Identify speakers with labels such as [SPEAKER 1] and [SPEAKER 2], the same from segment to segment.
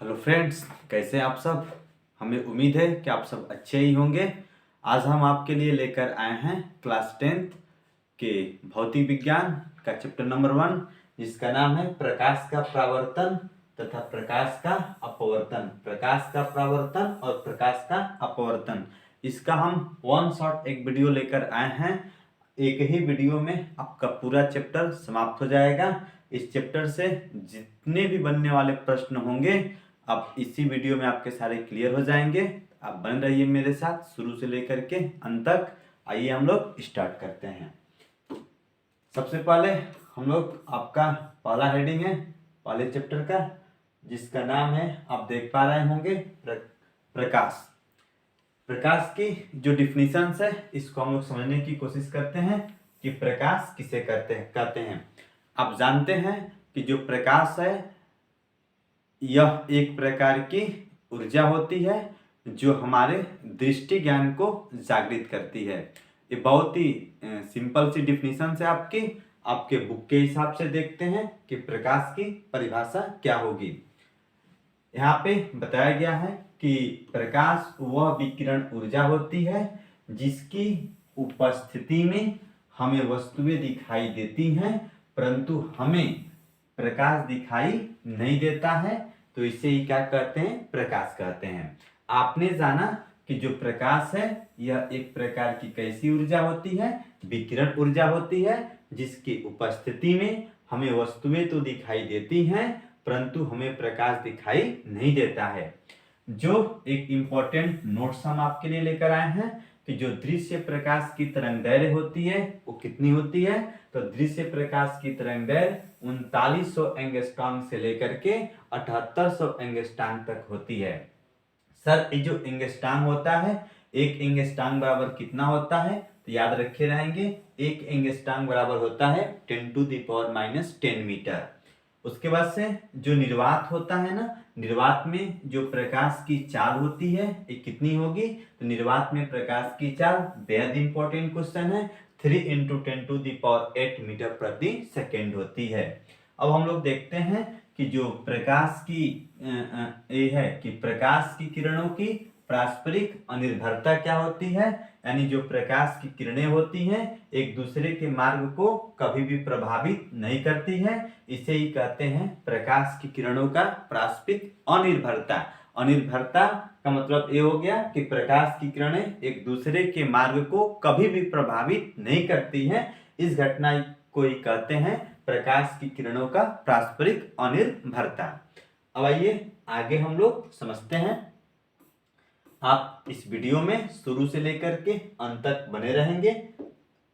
[SPEAKER 1] Hello friends, कैसे हैं आप सब। हमें उम्मीद है कि आप सब अच्छे ही होंगे। आज हम आपके लिए लेकर आए हैं क्लास 10th के भौतिक विज्ञान का चैप्टर नंबर 1, जिसका नाम है प्रकाश का परावर्तन तथा प्रकाश का अपवर्तन। प्रकाश का परावर्तन और प्रकाश का अपवर्तन, इसका हम वन शॉट एक वीडियो लेकर आए हैं। एक ही वीडियो में आपका पूरा चैप्टर समाप्त हो जाएगा। इस चैप्टर से जितने भी बनने वाले प्रश्न होंगे अब इसी वीडियो में आपके सारे क्लियर हो जाएंगे। आप बन रहिए मेरे साथ शुरू से लेकर के अंत तक। आइए हम लोग स्टार्ट करते हैं। सबसे पहले हम लोग आपका पहला हेडिंग है पहले चैप्टर का, जिसका नाम है, आप देख पा रहे होंगे, प्रकाश। प्रकाश की जो डिफिनीशंस है इसको हम लोग समझने की कोशिश करते हैं कि प्रकाश किसे कहते हैं। आप जानते हैं कि जो प्रकाश है यह एक प्रकार की ऊर्जा होती है जो हमारे दृष्टि ज्ञान को जागृत करती है। ये बहुत ही सिंपल सी डिफिनीशन है आपके बुक के हिसाब से देखते हैं कि प्रकाश की परिभाषा क्या होगी। यहाँ पे बताया गया है कि प्रकाश वह विकिरण ऊर्जा होती है जिसकी उपस्थिति में हमें वस्तुएं दिखाई देती हैं, परंतु हमें प्रकाश दिखाई नहीं देता है, तो इसे ही क्या कहते हैं, प्रकाश कहते हैं। आपने जाना कि जो प्रकाश है यह एक प्रकार की कैसी ऊर्जा होती है, विकिरण ऊर्जा होती है, जिसकी उपस्थिति में हमें वस्तुएं तो दिखाई देती हैं परंतु हमें प्रकाश दिखाई नहीं देता है। जो एक इंपॉर्टेंट नोट्स हम आपके लिए लेकर आए हैं कि जो दृश्य प्रकाश की तरंगदैर्घ्य होती है वो कितनी होती है, तो दृश्य प्रकाश की तरंगदैर्घ्य 3900 एंगस्ट्रॉम से लेकर के 7800 एंगस्ट्रॉम तक होती है। सर ये जो एंगस्ट्रॉम होता है, एक एंगस्ट्रॉम बराबर कितना होता है, तो याद रखे रहेंगे, एक एंगस्ट्रॉम बराबर होता है 10⁻⁻10 मीटर। उसके बाद से जो निर्वात होता है ना, निर्वात में जो प्रकाश की चाल होती है ये कितनी होगी, तो निर्वात में प्रकाश की चाल बेहद इंपॉर्टेंट क्वेश्चन है, 3 × 10⁸ मीटर प्रति सेकेंड होती है। अब हम लोग देखते हैं कि जो प्रकाश की ये है कि प्रकाश की किरणों की पारस्परिक अनिर्भरता क्या होती है, यानी जो प्रकाश की किरणें होती हैं एक दूसरे के मार्ग को कभी भी प्रभावित नहीं करती है, इसे ही कहते हैं प्रकाश की किरणों का पारस्परिक अनिर्भरता। अनिर्भरता का मतलब ये हो गया कि प्रकाश की किरणें एक दूसरे के मार्ग को कभी भी प्रभावित नहीं करती हैं। इस घटना को ही कहते हैं प्रकाश की किरणों का पारस्परिक अनिर्भरता। अब आइए आगे हम लोग समझते हैं। आप इस वीडियो में शुरू से लेकर के अंत तक बने रहेंगे।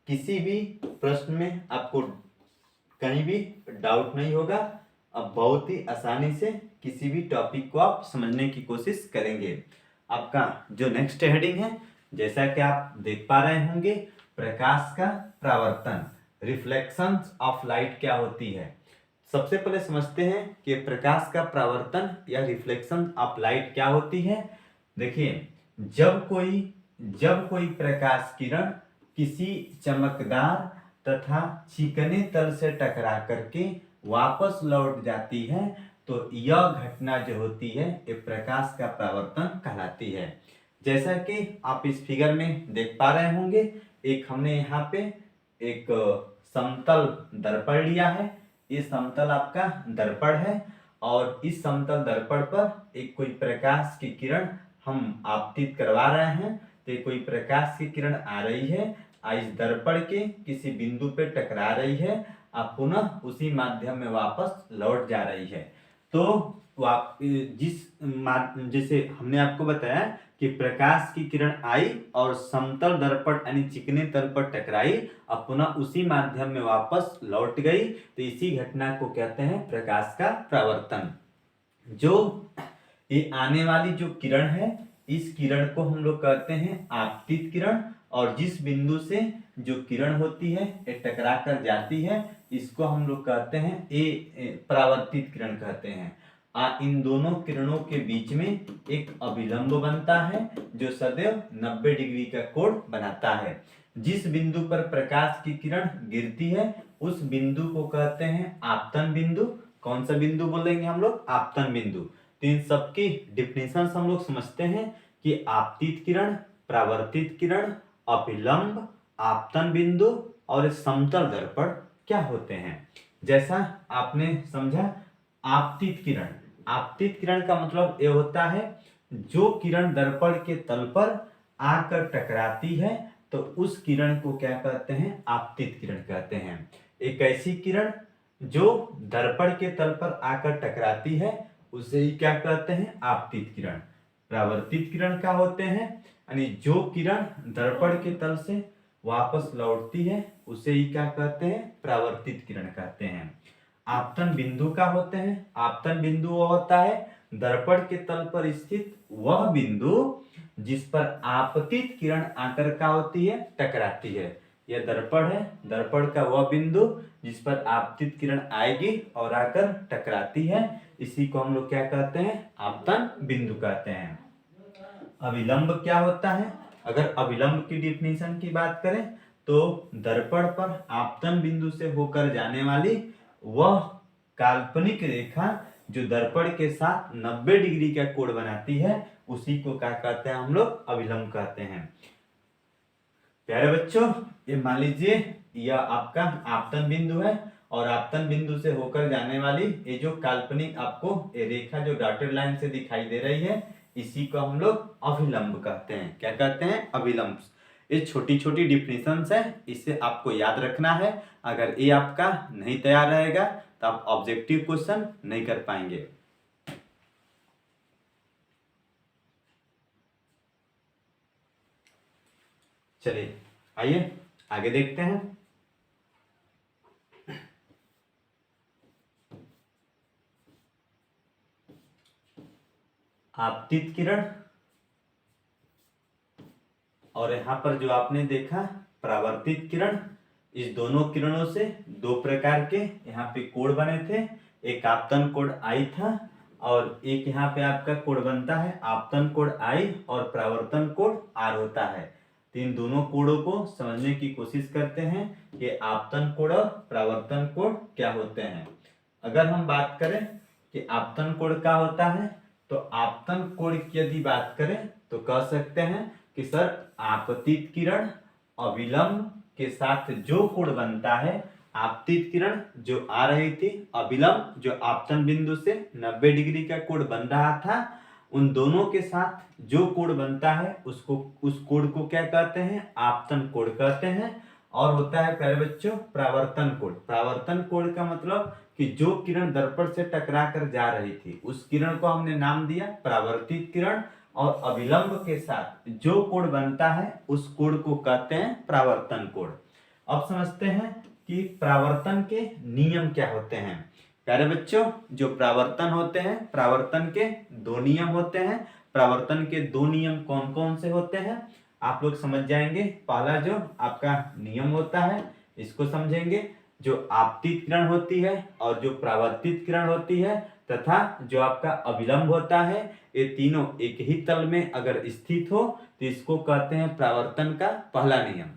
[SPEAKER 1] किसी भी प्रश्न में आपको कहीं भी डाउट नहीं होगा। अब बहुत ही आसानी से किसी भी टॉपिक को आप समझने की कोशिश करेंगे। आपका जो नेक्स्ट हेडिंग है, जैसा कि आप देख पा रहे होंगे, प्रकाश का परावर्तन, रिफ्लेक्शंस ऑफ लाइट क्या होती है। सबसे पहले समझते हैं कि प्रकाश का परावर्तन या रिफ्लेक्शन ऑफ लाइट क्या होती है। देखिए, जब कोई प्रकाश किरण किसी चमकदार तथा चिकने तल से टकरा करके वापस लौट जाती है तो यह घटना जो होती है ये प्रकाश का परावर्तन कहलाती है। जैसा कि आप इस फिगर में देख पा रहे होंगे, एक हमने यहाँ पे एक समतल दर्पण लिया है। ये समतल आपका दर्पण है और इस समतल दर्पण पर एक कोई प्रकाश की किरण हम आपतित करवा रहे हैं, तो कोई प्रकाश की किरण आ रही है, इस दर्पण के किसी बिंदु पे टकरा रही है, आप पुनः उसी माध्यम में वापस लौट जा रही है। तो जैसे हमने आपको बताया कि प्रकाश की किरण आई और समतल दर्पण यानी चिकने तल पर टकराई और पुनः उसी माध्यम में वापस लौट गई, तो इसी घटना को कहते हैं प्रकाश का परावर्तन। जो ये आने वाली जो किरण है इस किरण को हम लोग कहते हैं आपतित किरण, और जिस बिंदु से जो किरण होती है ये टकरा कर जाती है इसको हम लोग कहते हैं परावर्तित किरण कहते हैं। इन दोनों किरणों के बीच में एक अभिलंब बनता है जो सदैव 90 डिग्री का कोण बनाता है। जिस बिंदु पर प्रकाश की किरण गिरती है उस बिंदु को कहते हैं आपतन बिंदु। कौन सा बिंदु बोलेंगे हम लोग, आपतन बिंदु। तो इन सबकी डिफिनेशन हम लोग समझते हैं कि आपतित किरण, परावर्तित किरण, अभिलंब, आपतन बिंदु और समतल दर्पण क्या होते हैं। जैसा आपने समझा आपतित किरण, आपतित किरण का मतलब ये होता है जो किरण दर्पण के तल पर आकर टकराती है तो उस किरण को क्या कहते हैं, आपतित किरण कहते हैं। एक ऐसी किरण जो दर्पण के तल पर आकर टकराती है उसे ही क्या कहते हैं, आपतित किरण। परावर्तित किरण क्या होते हैं, यानी जो किरण दर्पण के तल से वापस लौटती है उसे ही क्या कहते हैं, परावर्तित किरण कहते हैं। आपतन बिंदु क्या होते हैं, आपतन बिंदु वो होता है दर्पण के तल पर स्थित वह बिंदु जिस पर आपतित किरण आकर क्या होती है, टकराती है। यह दर्पण है, दर्पण का वह बिंदु जिस पर आपतित किरण आएगी और आकर टकराती है, इसी को हम लोग क्या कहते हैं, आपतन बिंदु कहते हैं। अभिलंब क्या होता है, अगर अभिलंब की डिफिनेशन की बात करें तो दर्पण पर आपतन बिंदु से होकर जाने वाली वह काल्पनिक रेखा जो दर्पण के साथ 90 डिग्री का कोण बनाती है उसी को क्या कहते हैं, हम लोग अभिलंब कहते हैं। प्यारे बच्चों, ये मान लीजिए यह आपका आपतन बिंदु है और आपतन बिंदु से होकर जाने वाली ये जो काल्पनिक आपको ये रेखा जो डॉटेड लाइन से दिखाई दे रही है इसी को हम लोग अभिलंब कहते हैं। क्या कहते हैं, अभिलंब। ये छोटी छोटी डिफिनेशंस है, इसे आपको याद रखना है। अगर ये आपका नहीं तैयार रहेगा तो आप ऑब्जेक्टिव क्वेश्चन नहीं कर पाएंगे। चलिए आइए आगे देखते हैं। आपतित किरण और यहाँ पर जो आपने देखा परावर्तित किरण, इस दोनों किरणों से दो प्रकार के यहाँ पे कोण बने थे। एक आपतन कोण आई था और एक यहाँ पे आपका कोण बनता है आपतन कोण आई और परावर्तन कोण आर होता है। तो इन दोनों कोणों को समझने की कोशिश करते हैं कि आपतन कोण और परावर्तन कोण क्या होते हैं। अगर हम बात करें कि आपतन कोण क्या होता है तो आपतन कोण की यदि बात करें तो कह सकते हैं कि सर आपतित किरण अभिलंब के साथ जो कोण बनता है, आपतित किरण जो आ रही थी, अभिलंब जो आपतन बिंदु से 90 डिग्री का कोण बन रहा था, उन दोनों के साथ जो कोण बनता है उसको उस कोण को क्या कहते हैं, आपतन कोण कहते हैं। और होता है प्यारे बच्चों परावर्तन कोण। परावर्तन कोण का मतलब कि जो किरण दर्पण से टकरा कर जा रही थी उस किरण को हमने नाम दिया परावर्तित किरण और अभिलंब के साथ जो कोण बनता है उस कोण को कहते हैं परावर्तन कोण। अब समझते हैं कि परावर्तन के नियम क्या होते हैं। प्यारे बच्चों, जो परावर्तन होते हैं, परावर्तन के दो नियम होते हैं। परावर्तन के दो नियम कौन कौन से होते हैं आप लोग समझ जाएंगे। पहला जो आपका नियम होता है इसको समझेंगे, जो आपतित किरण होती है और जो परावर्तित किरण होती है तथा जो आपका अभिलंब होता है, ये तीनों एक ही तल में अगर स्थित हो तो इसको कहते हैं परावर्तन का पहला नियम।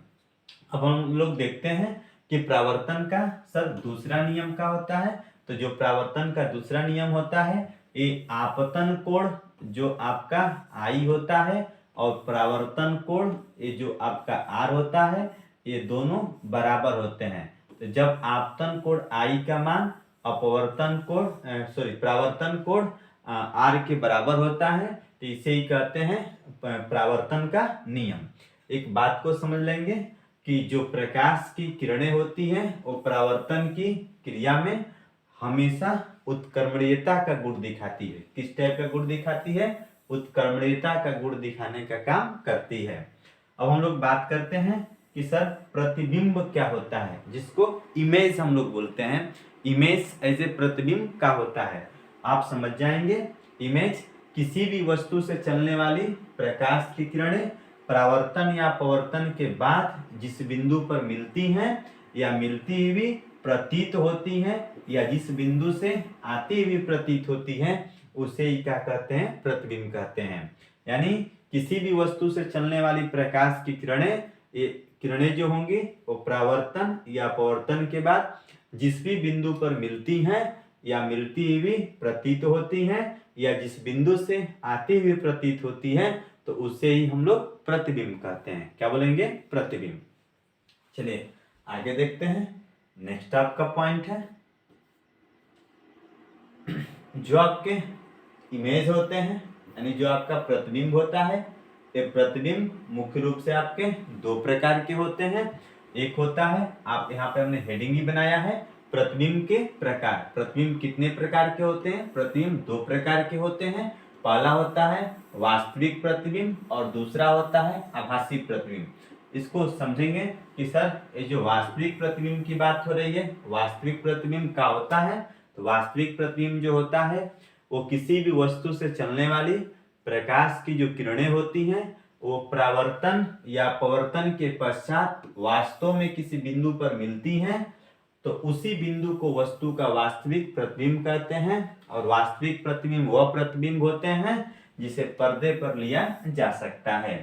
[SPEAKER 1] अब हम लोग देखते हैं कि परावर्तन का सर दूसरा नियम क्या होता है। तो जो परावर्तन का दूसरा नियम होता है ये आपतन कोण जो आपका आई होता है और परावर्तन कोण ये जो आपका आर होता है, ये दोनों बराबर होते हैं। तो जब आपतन कोण आई का मान अपवर्तन कोण परावर्तन कोण आर के बराबर होता है तो इसे ही कहते हैं परावर्तन का नियम। एक बात को समझ लेंगे कि जो प्रकाश की किरणें होती हैं वो परावर्तन की क्रिया में हमेशा उत्क्रमणीयता का गुण दिखाती है। किस टाइप का गुण दिखाती है, उत्क्रमणीयता का गुण दिखाने का काम करती है। अब हम लोग बात करते हैं कि सर प्रतिबिंब क्या होता है, जिसको इमेज हम लोग बोलते हैं। इमेज एज ए प्रतिबिंब क्या होता है आप समझ जाएंगे। इमेज किसी भी वस्तु से चलने वाली प्रकाश की किरणें परावर्तन या अपवर्तन के बाद जिस बिंदु पर मिलती हैं या मिलती हुई प्रतीत होती हैं या जिस बिंदु से आती हुई प्रतीत होती हैं उसे ही क्या कहते हैं, प्रतिबिंब कहते हैं। यानी किसी भी वस्तु से चलने वाली प्रकाश की किरणें जो होंगी वो परावर्तन या अपवर्तन के बाद जिस भी बिंदु पर मिलती हैं या मिलती हुई प्रतीत होती हैं या जिस बिंदु से आती हुई प्रतीत होती है तो उसे ही हम लोग प्रतिबिंब कहते हैं। क्या बोलेंगे? प्रतिबिंब। चलिए आगे देखते हैं। नेक्स्ट आपका पॉइंट है जो आपके इमेज होते हैं यानी जो आपका प्रतिबिंब होता है, ये प्रतिबिंब मुख्य रूप से आपके दो प्रकार के होते हैं। एक होता है, आप यहाँ पे हमने हेडिंग भी बनाया है, प्रतिबिंब के प्रकार। प्रतिबिंब कितने प्रकार के होते हैं? प्रतिबिंब दो प्रकार के होते हैं। पहला होता है वास्तविक प्रतिबिंब और दूसरा होता है आभासी प्रतिबिंब। इसको समझेंगे कि सर ये जो वास्तविक प्रतिबिंब की बात हो रही है, वास्तविक प्रतिबिंब क्या होता है? तो वास्तविक प्रतिबिंब जो होता है वो किसी भी वस्तु से चलने वाली प्रकाश की जो किरणें होती हैं वो परावर्तन या अपवर्तन के पश्चात वास्तव में किसी बिंदु पर मिलती हैं, तो उसी बिंदु को वस्तु का वास्तविक प्रतिबिंब कहते हैं। और वास्तविक प्रतिबिंब वह प्रतिबिंब होते हैं जिसे पर्दे पर लिया जा सकता है।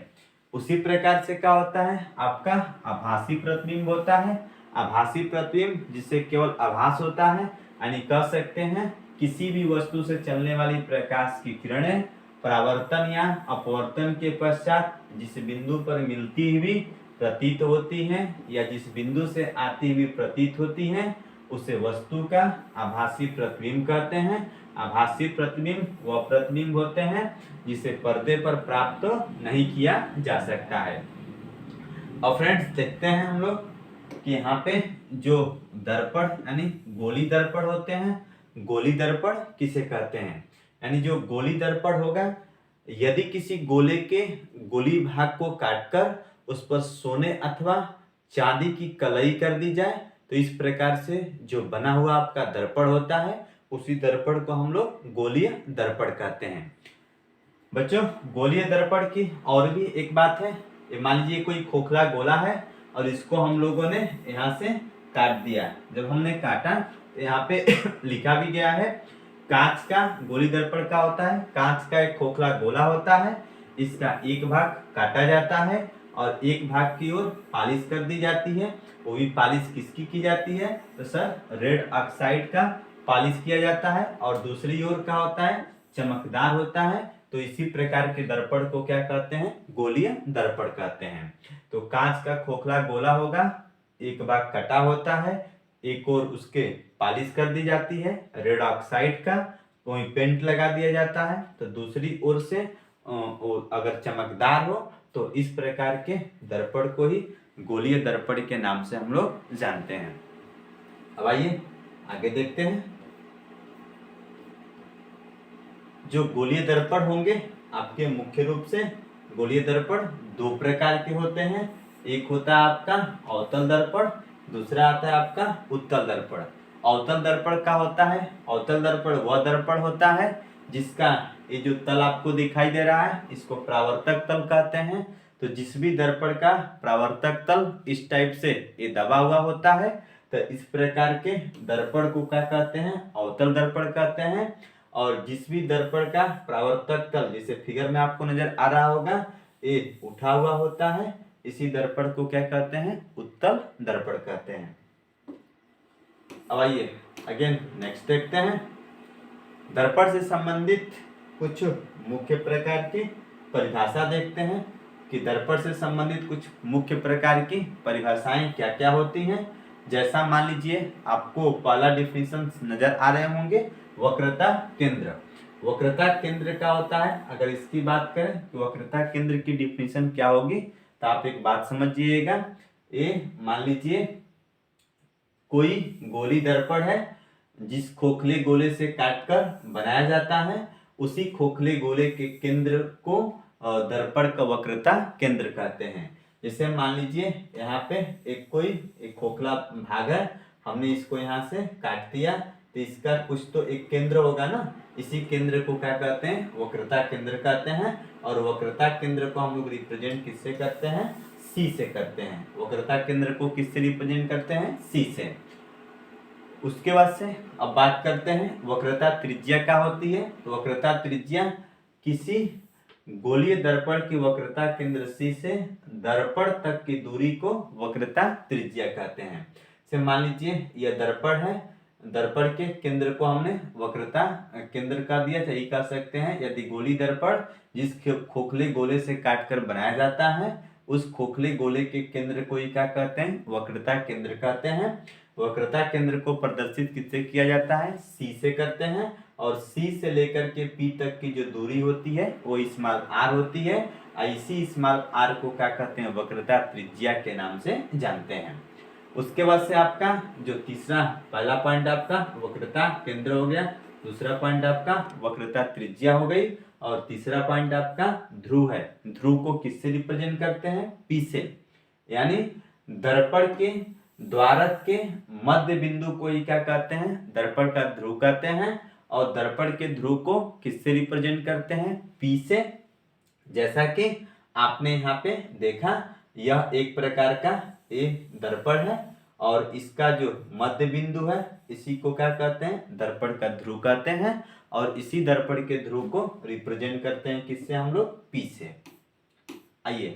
[SPEAKER 1] उसी प्रकार से क्या होता है? आपका आभासी प्रतिबिंब होता है। आभासी प्रतिबिंब जिससे केवल आभास होता है, यानी कह सकते हैं किसी भी वस्तु से चलने वाली प्रकाश की किरणें परावर्तन या अपवर्तन के पश्चात जिस बिंदु पर मिलती हुई प्रतीत होती हैं या जिस बिंदु से आती हुई प्रतीत होती हैं उसे वस्तु का आभासी प्रतिबिंब कहते हैं। आभासी प्रतिबिंब वह प्रतिबिंब होते हैं जिसे पर्दे पर प्राप्त नहीं किया जा सकता है। और फ्रेंड्स देखते हैं हम लोग कि यहाँ पे जो दर्पण यानी गोली दर्पण होते हैं, गोली दर्पण किसे कहते हैं? यानी जो गोली दर्पण होगा, यदि किसी गोले के गोली भाग को काटकर उस पर सोने अथवा चांदी की कलई कर दी जाए तो इस प्रकार से जो बना हुआ आपका दर्पण होता है उसी दर्पण को हम लोग गोलीय दर्पण कहते हैं। बच्चों गोलीय दर्पण की और भी एक बात है, मान लीजिए कोई खोखला गोला है और इसको हम लोगों ने यहाँ से काट दिया। जब हमने काटा तो यहाँ पे लिखा भी गया है, कांच का गोली दर्पण का होता है, कांच का एक खोखला गोला होता है, इसका एक भाग काटा जाता है और एक भाग की ओर पॉलिश कर दी जाती है। वो भी पॉलिश किसकी की जाती है? तो सर रेड ऑक्साइड का पॉलिश किया जाता है और दूसरी ओर क्या होता है? चमकदार होता है। तो इसी प्रकार के दर्पण को क्या कहते हैं? गोलीय दर्पण कहते हैं। तो कांच का खोखला गोला होगा, एक भाग कटा होता है, एक और उसके पॉलिश कर दी जाती है रेड ऑक्साइड का, कोई पेंट लगा दिया जाता है, तो दूसरी ओर से अगर चमकदार हो तो इस प्रकार के दर्पण को ही गोलीय दर्पण के नाम से हम लोग जानते हैं। अब आइए आगे देखते हैं। जो गोलीय दर्पण होंगे आपके मुख्य रूप से गोलीय दर्पण दो प्रकार के होते हैं। एक होता है आपका अवतल दर्पण, दूसरा आता है आपका उत्तल दर्पण। अवतल दर्पण क्या होता है? अवतल दर्पण वह दर्पण होता है जिसका ये जो तल आपको दिखाई दे रहा है इसको परावर्तक तल कहते हैं। तो जिस भी दर्पण का परावर्तक तल इस टाइप से ये दबा हुआ होता है तो इस प्रकार के दर्पण को क्या कहते हैं? अवतल दर्पण कहते हैं। और जिस भी दर्पण का परावर्तक तल जैसे फिगर में आपको नजर आ रहा होगा ये उठा हुआ होता है, इसी दर्पण को क्या कहते हैं? उत्तल दर्पण कहते हैं। अब आइए अगेन नेक्स्ट देखते हैं। दर्पण से संबंधित कुछ मुख्य प्रकार की परिभाषा देखते हैं कि दर्पण से संबंधित कुछ मुख्य प्रकार की परिभाषाएं क्या क्या होती हैं। जैसा मान लीजिए आपको पहला डिफिनेशन नजर आ रहे होंगे, वक्रता केंद्र। वक्रता केंद्र क्या होता है? अगर इसकी बात करें तो वक्रता केंद्र की डिफिनेशन क्या होगी तो आप एक बात समझिएगा। ये मान लीजिए कोई गोली दर्पण है जिस खोखले गोले से काटकर बनाया जाता है, उसी खोखले गोले के केंद्र को दर्पण का वक्रता केंद्र कहते हैं। जैसे मान लीजिए यहाँ पे एक खोखला भाग है, हमने इसको यहाँ से काट दिया तो इसका कुछ तो एक केंद्र होगा ना, इसी केंद्र को क्या कहते हैं? वक्रता केंद्र कहते हैं। और वक्रता केंद्र को हम लोग रिप्रेजेंट किससे करते हैं? सी से करते हैं। वक्रता केंद्र को किससे रिप्रेजेंट करते हैं? सी से। उसके बाद से अब बात करते हैं वक्रता त्रिज्या क्या होती है। तो वक्रता त्रिज्या किसी गोलीय दर्पण की वक्रता केंद्र सी से दर्पण तक की दूरी को वक्रता त्रिज्या कहते हैं। से मान लीजिए यह दर्पण है, दर्पण के केंद्र को हमने वक्रता केंद्र का दिया, यही कह सकते हैं। यदि गोली दर्पण जिस खोखले गोले से काटकर बनाया जाता है, उस खोखले गोले के केंद्र को ही क्या कहते हैं? वक्रता केंद्र कहते हैं। वक्रता केंद्र को प्रदर्शित किससे किया जाता है? सी से करते हैं। और सी से लेकर के पी तक की जो दूरी होती है वो स्मॉल आर होती है। इसी स्मॉल आर को क्या कहते हैं? वक्रता त्रिज्या के नाम से जानते हैं। उसके बाद से आपका जो तीसरा, पहला पॉइंट आपका वक्रता केंद्र हो गया, दूसरा पॉइंट आपका वक्रता त्रिज्या हो गई, और तीसरा पॉइंट आपका ध्रुव है। ध्रुव को किससे रिप्रेजेंट करते हैं? पी से। यानी दर्पण के द्वारक के मध्य बिंदु को ही क्या कहते हैं? दर्पण का ध्रुव कहते हैं। और दर्पण के ध्रुव को किससे रिप्रेजेंट करते हैं? पी से। जैसा कि आपने यहाँ पे देखा, यह एक प्रकार का ये दर्पण है, और इसका जो मध्य बिंदु है इसी को क्या कहते हैं? दर्पण का ध्रुव कहते हैं। और इसी दर्पण के ध्रुव को रिप्रेजेंट करते हैं किससे? हम लोग पी से। आइए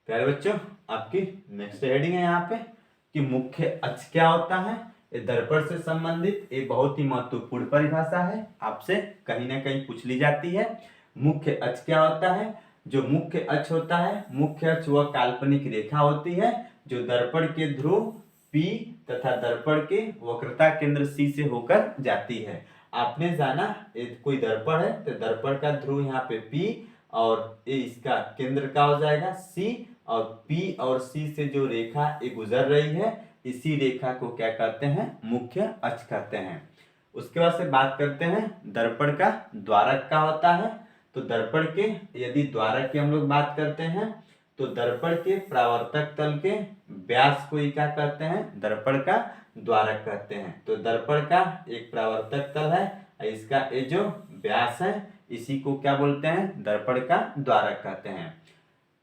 [SPEAKER 1] प्यारे बच्चों, आपकी नेक्स्ट हेडिंग है यहाँ पे कि मुख्य अक्ष क्या होता है। ये दर्पण से संबंधित एक बहुत ही महत्वपूर्ण परिभाषा है, आपसे कहीं ना कहीं पूछ ली जाती है। मुख्य अक्ष क्या होता है? जो मुख्य अक्ष होता है, मुख्य अक्ष वह काल्पनिक रेखा होती है जो दर्पण के ध्रुव P तथा दर्पण के वक्रता केंद्र C से होकर जाती है। आपने जाना कोई दर्पण है तो दर्पण का ध्रुव यहाँ पे P, और ये इसका केंद्र का हो जाएगा C, और P और C से जो रेखा ये गुजर रही है, इसी रेखा को क्या कहते हैं? मुख्य अक्ष कहते हैं। उसके बाद से बात करते हैं दर्पण का द्वारक का होता है। तो दर्पण के यदि द्वारक की हम लोग बात करते हैं तो दर्पण के परावर्तक तल के व्यास को ही क्या कहते हैं? दर्पण का द्वारक कहते हैं। तो दर्पण का एक परावर्तक तल है, इसका ये जो व्यास है इसी को क्या बोलते हैं? दर्पण का द्वारक कहते हैं।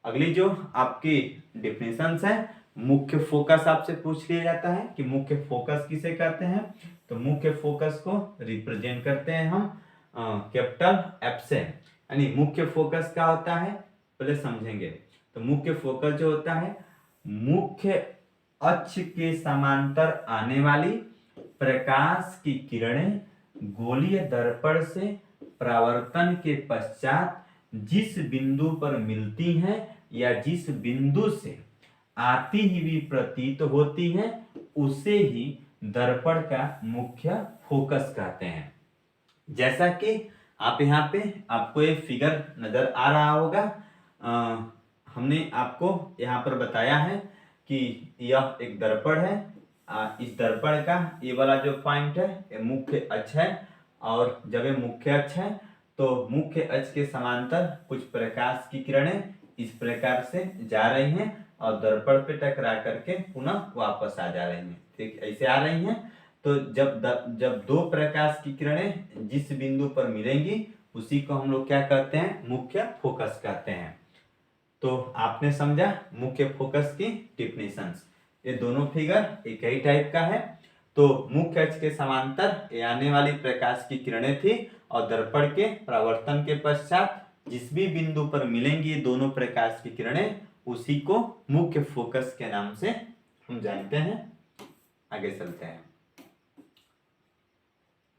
[SPEAKER 1] अगली जो आपकी डिफिनेशंस है, मुख्य फोकस आपसे पूछ लिया जाता है कि मुख्य फोकस किसे कहते हैं। तो मुख्य फोकस को रिप्रेजेंट करते हैं हम कैपिटल एफ से। यानी मुख्य फोकस क्या होता है पहले समझेंगे। तो मुख्य फोकस जो होता है, मुख्य अक्ष के समांतर आने वाली प्रकाश की किरणें गोलीय दर्पण से परावर्तन के पश्चात जिस बिंदु पर मिलती हैं या जिस बिंदु से आती ही प्रतीत होती हैं, उसे ही दर्पण का मुख्य फोकस कहते हैं। जैसा कि आप यहाँ पे आपको एक फिगर नजर आ रहा होगा, हमने आपको यहाँ पर बताया है कि यह एक दर्पण है। इस दर्पण का ये वाला जो पॉइंट है ये मुख्य अक्ष है, और जब ये मुख्य अक्ष है तो मुख्य अक्ष के समांतर कुछ प्रकाश की किरणें इस प्रकार से जा रही हैं और दर्पण पे टकरा करके पुनः वापस आ जा रही हैं। ठीक ऐसे आ रही हैं। तो जब दो प्रकाश की किरणें जिस बिंदु पर मिलेंगी उसी को हम लोग क्या कहते हैं? मुख्य फोकस कहते हैं। तो आपने समझा मुख्य फोकस की डिफिनेशंस। ये दोनों फिगर एक ही टाइप का है। तो मुख्य अक्ष के समांतर आने वाली प्रकाश की किरणें थी, और दर्पण के परावर्तन के पश्चात जिस भी बिंदु पर मिलेंगी दोनों प्रकाश की किरणें, उसी को मुख्य फोकस के नाम से हम जानते हैं। आगे चलते हैं।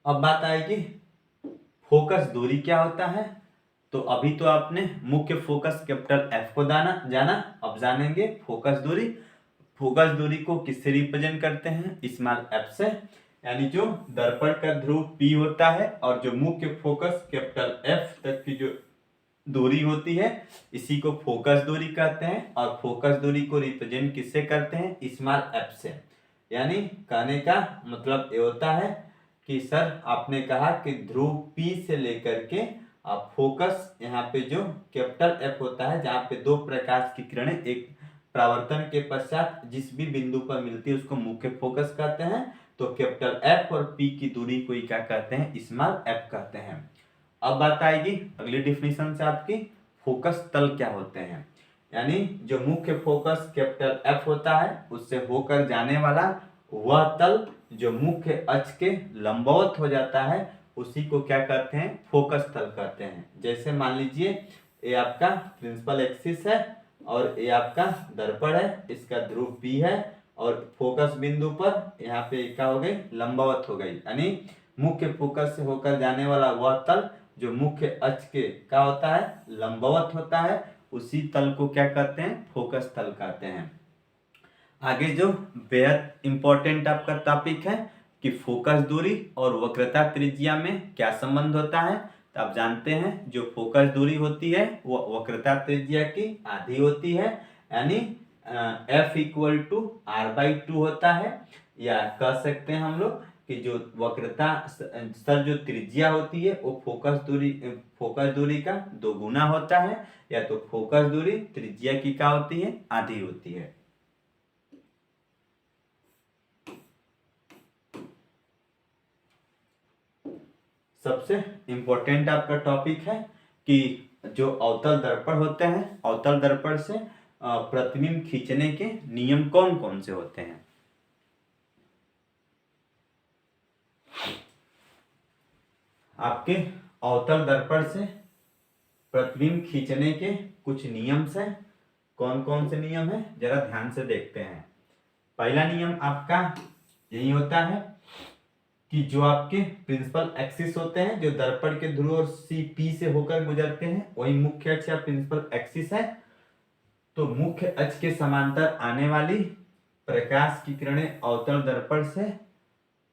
[SPEAKER 1] अब बात आएगी फोकस दूरी क्या होता है। तो अभी तो आपने मुख्य फोकस कैपिटल एफ को जाना, अब जानेंगे फोकस दूरी। फोकस दूरी को किससे रिप्रेजेंट करते हैं? स्मॉल एफ से। यानी जो दर्पण का ध्रुव P होता है और जो मुख्य फोकस कैपिटल एफ तक की जो दूरी होती है इसी को फोकस दूरी कहते हैं। और फोकस दूरी को रिप्रेजेंट किससे करते हैं? स्मॉल एफ से। यानी कहने का मतलब ये होता है कि सर आपने कहा कि ध्रुव P से लेकर के आप फोकस यहाँ पे जो कैपिटल एफ होता है, जहाँ पे दो प्रकाश की किरणें एक परावर्तन के पश्चात जिस भी बिंदु पर मिलती है उसको मुख्य फोकस कहते हैं। तो कैपिटल एफ और P की दूरी को ही क्या कहते हैं? स्मॉल एफ कहते हैं। अब बात आएगी अगली डिफिनेशन से आपकी, फोकस तल क्या होते हैं। यानी जो मुख्य फोकस कैपिटल एफ होता है उससे होकर जाने वाला वह तल जो मुख्य अक्ष के लंबवत हो जाता है उसी को क्या कहते हैं? फोकस तल कहते हैं। जैसे मान लीजिए ये आपका प्रिंसिपल एक्सिस है और ये आपका दर्पण है, इसका ध्रुव P है और फोकस बिंदु पर यहाँ पे क्या हो गई, लंबवत हो गई, यानी मुख्य फोकस से होकर जाने वाला वह तल जो मुख्य अक्ष के क्या होता है, लंबवत होता है, उसी तल को क्या कहते हैं, फोकस तल कहते हैं। आगे जो बेहद इंपॉर्टेंट आपका टॉपिक है कि फोकस दूरी और वक्रता त्रिज्या में क्या संबंध होता है, तो आप जानते हैं जो फोकस दूरी होती है वो वक्रता त्रिज्या की आधी होती है, यानी F इक्वल टू R/2 होता है, या कह सकते हैं हम लोग कि जो वक्रता सर जो त्रिज्या होती है वो फोकस दूरी का 2 गुना होता है, या तो फोकस दूरी त्रिज्या की क्या होती है, आधी होती है। सबसे इंपॉर्टेंट आपका टॉपिक है कि जो अवतल दर्पण होते हैं, अवतल दर्पण से प्रतिबिंब खींचने के नियम कौन कौन से होते हैं। आपके अवतल दर्पण से प्रतिबिंब खींचने के कुछ नियम से, कौन कौन से नियम है जरा ध्यान से देखते हैं। पहला नियम आपका यही होता है कि जो आपके प्रिंसिपल एक्सिस होते हैं, जो दर्पण के ध्रुव और CP से होकर गुजरते हैं, वही मुख्य अक्ष या प्रिंसिपल एक्सिस है। तो मुख्य अक्ष के समांतर आने वाली प्रकाश की किरणें अवतल दर्पण से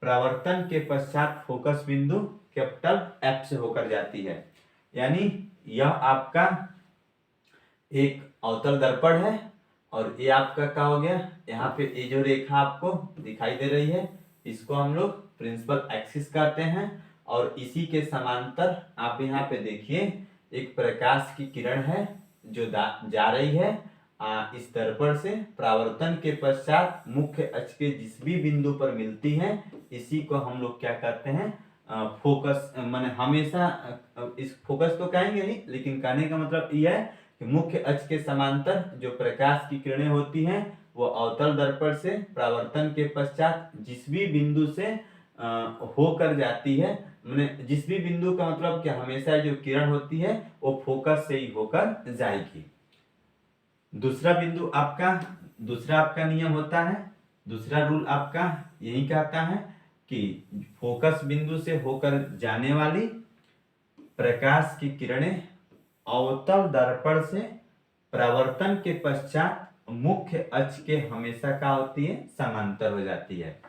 [SPEAKER 1] परावर्तन के पश्चात फोकस बिंदु कैपिटल F से होकर जाती है, यानी यह आपका एक अवतल दर्पण है और ये आपका क्या हो गया, यहाँ पे ये जो रेखा आपको दिखाई दे रही है इसको हम लोग प्रिंसिपल एक्सिस कहते हैं, और इसी के समांतर आप यहाँ पे देखिए एक प्रकाश की किरण है जो जा रही है इस दर्पण से परावर्तन के पश्चात मुख्य अक्ष के जिस भी बिंदु पर मिलती है, इसी को हम लोग क्या कहते हैं, फोकस। माने हमेशा इस फोकस तो कहेंगे नहीं, लेकिन कहने का मतलब यह है कि मुख्य अक्ष के समांतर जो प्रकाश की किरणें होती हैं वो अवतल दर्पण से परावर्तन के पश्चात जिस भी बिंदु से होकर जाती है, मैंने जिस भी बिंदु का मतलब कि हमेशा जो किरण होती है वो फोकस से ही होकर जाएगी। दूसरा आपका नियम होता है, दूसरा रूल आपका यही कहता है कि फोकस बिंदु से होकर जाने वाली प्रकाश की किरणें अवतल दर्पण से परावर्तन के पश्चात मुख्य अक्ष के हमेशा क्या होती है, समांतर हो जाती है।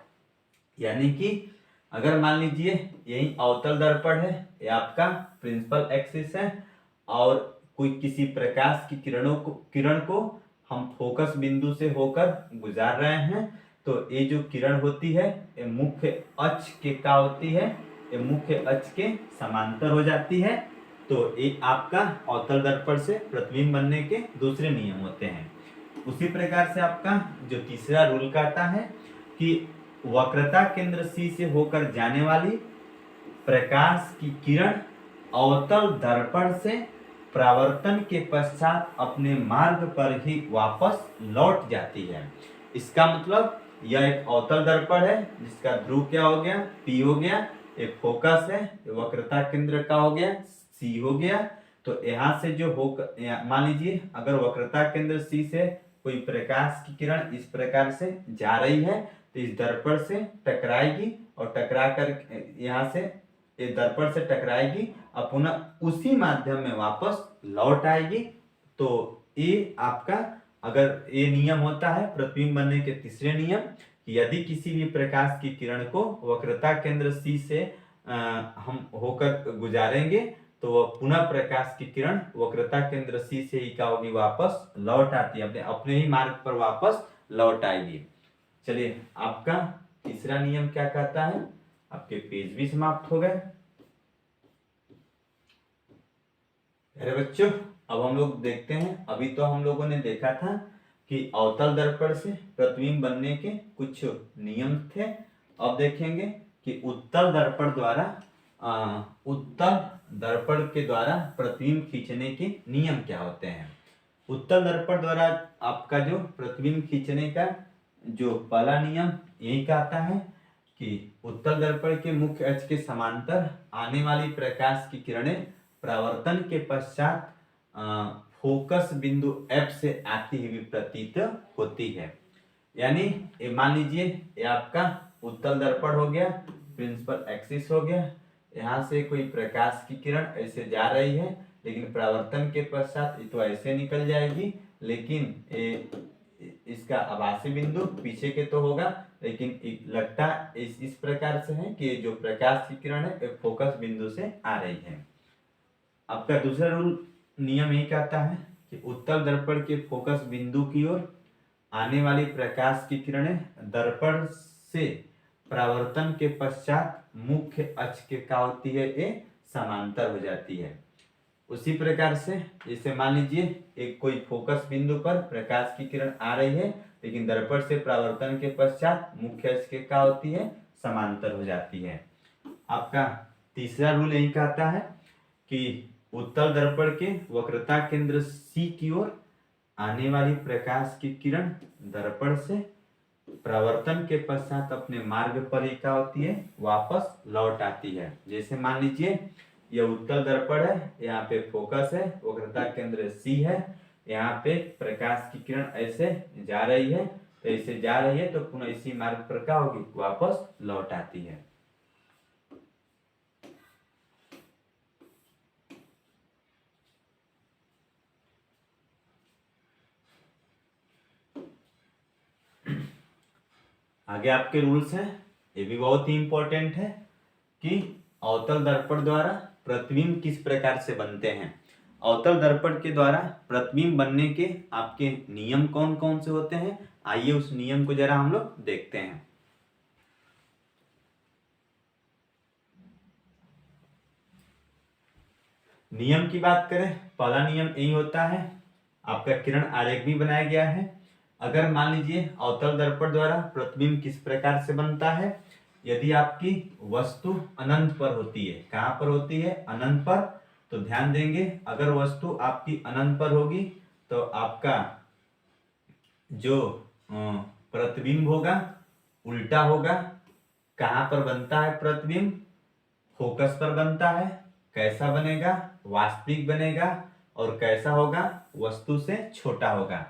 [SPEAKER 1] यानी कि अगर मान लीजिए यही अवतल दर्पण है, ये आपका प्रिंसिपल एक्सिस है और कोई किसी प्रकाश की किरण को हम फोकस बिंदु से होकर गुजार रहे हैं, तो ये जो किरण होती है ये मुख्य अक्ष के क्या होती है, ये मुख्य अक्ष के समांतर हो जाती है। तो ये आपका अवतल दर्पण से प्रतिबिंब बनने के दूसरे नियम होते हैं। उसी प्रकार से आपका जो तीसरा रूल कहता है कि वक्रता केंद्र C से होकर जाने वाली प्रकाश की किरण अवतल दर्पण से परावर्तन के पश्चात अपने मार्ग पर ही वापस लौट जाती है। इसका मतलब यह एक अवतल दर्पण है जिसका ध्रुव क्या हो गया, P हो गया, एक फोकस है, वक्रता केंद्र का हो गया C हो गया। तो यहाँ से जो होकर मान लीजिए अगर वक्रता केंद्र C से कोई प्रकाश की किरण इस प्रकार से जा रही है तो इस दर्पण से टकराएगी और टकरा कर यहाँ से ये दर्पण से टकराएगी और पुनः उसी माध्यम में वापस लौट आएगी। तो ये आपका अगर ये नियम होता है प्रतिबिंब बनने के तीसरे नियम कि यदि किसी भी प्रकाश की किरण को वक्रता केंद्र C से हम होकर गुजारेंगे तो वह पुनः प्रकाश की किरण वक्रता केंद्र C से ही क्या होगी, वापस लौट आती है, अपने ही मार्ग पर वापस लौट आएगी। चलिए आपका तीसरा नियम क्या कहता है, आपके पेज भी समाप्त हो गए। अरे बच्चों अब हम लोग देखते हैं, अभी तो हम लोगों ने देखा था कि अवतल दर्पण से प्रतिबिंब बनने के कुछ नियम थे। अब देखेंगे कि उत्तल दर्पण के द्वारा प्रतिबिंब खींचने के नियम क्या होते हैं। उत्तल दर्पण द्वारा आपका जो प्रतिबिंब खींचने का जो पहला नियम यही कहता है कि उत्तल दर्पण के मुख्य अक्ष के समांतर आने वाली प्रकाश की किरणें परावर्तन के पश्चात फोकस बिंदु F से आती हुई प्रतीत होती है। यानी ये मान लीजिए ये आपका उत्तल दर्पण हो गया, प्रिंसिपल एक्सिस हो गया। यहाँ से कोई प्रकाश की किरण ऐसे जा रही है, लेकिन परावर्तन के पश्चात ये तो ऐसे निकल जाएगी, लेकिन इसका आभासी बिंदु पीछे के तो होगा, लेकिन लगता इस प्रकार से है कि जो प्रकाश की किरण है फोकस बिंदु से आ रही है। आपका दूसरा रूल नियम यही कहता है कि उत्तल दर्पण के फोकस बिंदु की ओर आने वाली प्रकाश की किरणें दर्पण से परावर्तन के पश्चात मुख्य अक्ष के क्या होती है, ये समांतर हो जाती है। उसी प्रकार से जैसे मान लीजिए एक कोई फोकस बिंदु पर प्रकाश की किरण आ रही है, लेकिन दर्पण से परावर्तन के पश्चात मुख्य अक्ष के क्या होती है, समांतर हो जाती है। आपका तीसरा रूल यही कहता है कि उत्तल दर्पण के वक्रता केंद्र C की ओर आने वाली प्रकाश की किरण दर्पण से परावर्तन के पश्चात अपने मार्ग पर ही क्या होती है, वापस लौट आती है। जैसे मान लीजिए यह उत्तल दर्पण है, यहाँ पे फोकस है, वक्रता केंद्र C है, यहाँ पे प्रकाश की किरण ऐसे जा रही है, तो ऐसे जा रही है तो पुनः इसी मार्ग पर क्या होगी, वापस लौट आती है। आगे आपके रूल्स हैं, ये भी बहुत ही इंपॉर्टेंट है कि अवतल दर्पण द्वारा प्रतिबिंब किस प्रकार से बनते हैं। अवतल दर्पण के द्वारा प्रतिबिंब बनने के आपके नियम कौन कौन से होते हैं, आइए उस नियम को जरा हम लोग देखते हैं। नियम की बात करें, पहला नियम यही होता है, आपका किरण आरेख भी बनाया गया है। अगर मान लीजिए अवतल दर्पण द्वारा प्रतिबिंब किस प्रकार से बनता है, यदि आपकी वस्तु अनंत पर होती है, कहां पर होती है, अनंत पर, तो ध्यान देंगे अगर वस्तु आपकी अनंत पर होगी तो आपका जो प्रतिबिंब होगा उल्टा होगा। कहां पर बनता है प्रतिबिंब, फोकस पर बनता है। कैसा बनेगा, वास्तविक बनेगा, और कैसा होगा, वस्तु से छोटा होगा।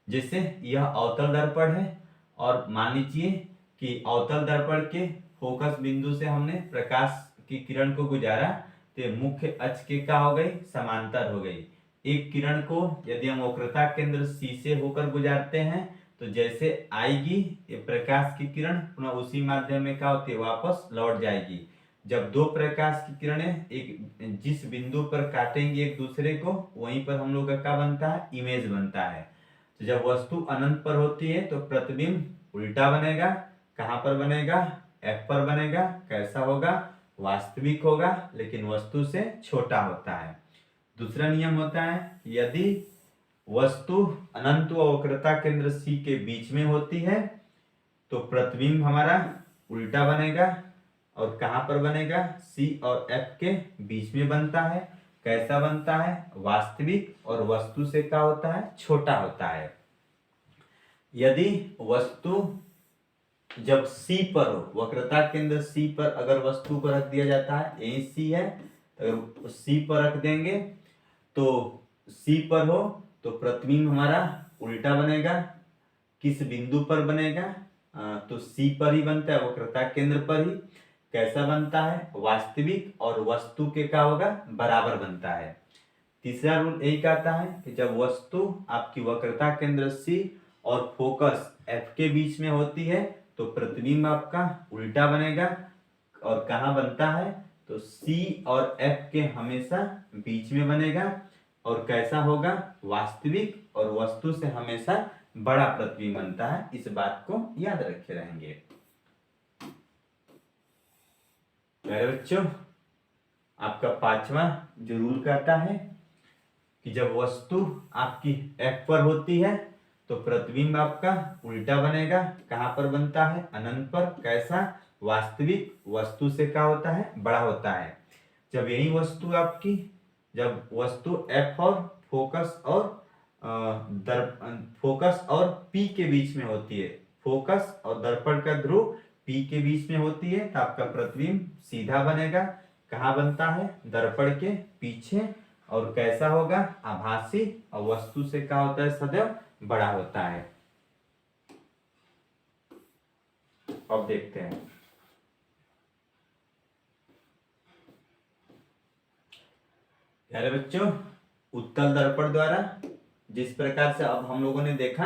[SPEAKER 1] जैसे यह अवतल दर्पण है और मान लीजिए कि अवतल दर्पण के फोकस बिंदु से हमने प्रकाश की किरण को गुजारा, तो मुख्य अक्ष के क्या हो गई, समांतर हो गई। एक किरण को यदि हम वक्रता केंद्र C से होकर गुजारते हैं तो जैसे आएगी ये प्रकाश की किरण पुनः उसी माध्यम में क्या होती है, वापस लौट जाएगी। जब दो प्रकाश की किरणें एक जिस बिंदु पर काटेंगी एक दूसरे को, वहीं पर हम लोग का क्या बनता है, इमेज बनता है। तो जब वस्तु अनंत पर होती है तो प्रतिबिंब उल्टा बनेगा। कहां पर बनेगा, F पर बनेगा। कैसा होगा, वास्तविक होगा, लेकिन वस्तु से छोटा होता है। दूसरा नियम होता है, यदि वस्तु अनंत व वक्रता केंद्र C के बीच में होती है तो प्रतिबिंब हमारा उल्टा बनेगा। और कहां पर बनेगा, C और F के बीच में बनता है। कैसा बनता है, वास्तविक, और वस्तु से क्या होता है, छोटा होता है। यदि वस्तु जब C पर हो, वक्रता केंद्र C पर अगर वस्तु को रख दिया जाता है, यही C है, अगर C पर रख देंगे तो C पर हो तो प्रतिबिंब हमारा उल्टा बनेगा। किस बिंदु पर बनेगा, तो C पर ही बनता है, वक्रता केंद्र पर ही। कैसा बनता है, वास्तविक, और वस्तु के क्या होगा, बराबर बनता है। तीसरा रूल यही कहता है कि जब वस्तु आपकी वक्रता केंद्र C और फोकस F के बीच में होती है तो प्रतिबिंब आपका उल्टा बनेगा। और कहाँ बनता है, तो C और F के हमेशा बीच में बनेगा। और कैसा होगा, वास्तविक, और वस्तु से हमेशा बड़ा प्रतिबिंब बनता है। इस बात को याद रखे रहेंगे। मेरे बच्चों, आपका पांचवा जो रूल कहता है कि जब वस्तु आपकी F पर होती है तो प्रतिबिंब आपका उल्टा बनेगा। कहां पर बनता है, अनंत पर। कैसा, वास्तविक, वस्तु से क्या होता है, बड़ा होता है। जब यही वस्तु आपकी, जब वस्तु F और फोकस और P के बीच में होती है, फोकस और दर्पण का ध्रुव P के बीच में होती है, तो आपका प्रतिबिंब सीधा बनेगा। कहाँ बनता है, दर्पण के पीछे। और कैसा होगा, आभासी, और वस्तु से क्या होता है, सदैव बड़ा होता है। अब देखते हैं, प्यारे बच्चों, उत्तल दर्पण द्वारा जिस प्रकार से अब हम लोगों ने देखा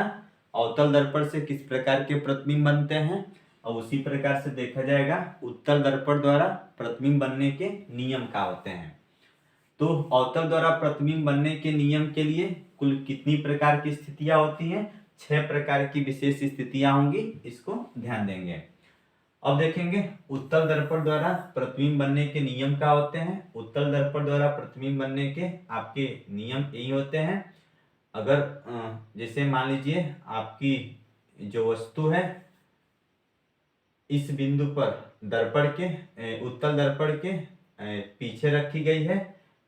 [SPEAKER 1] अवतल दर्पण से किस प्रकार के प्रतिबिंब बनते हैं, और उसी प्रकार से देखा जाएगा उत्तल दर्पण द्वारा प्रतिबिंब बनने के नियम क्या होते हैं। तो अवतल द्वारा प्रतिबिंब बनने के नियम के लिए कुल कितनी प्रकार की स्थितियां होती हैं, 6 प्रकार की विशेष स्थितियां होंगी, इसको ध्यान देंगे। अब देखेंगे उत्तल दर्पण द्वारा प्रतिबिंब बनने के नियम क्या होते हैं। उत्तल दर्पण द्वारा प्रतिबिंब बनने के आपके नियम यही होते हैं। अगर जैसे मान लीजिए आपकी जो वस्तु है इस बिंदु पर दर्पण के उत्तल दर्पण के पीछे रखी गई है,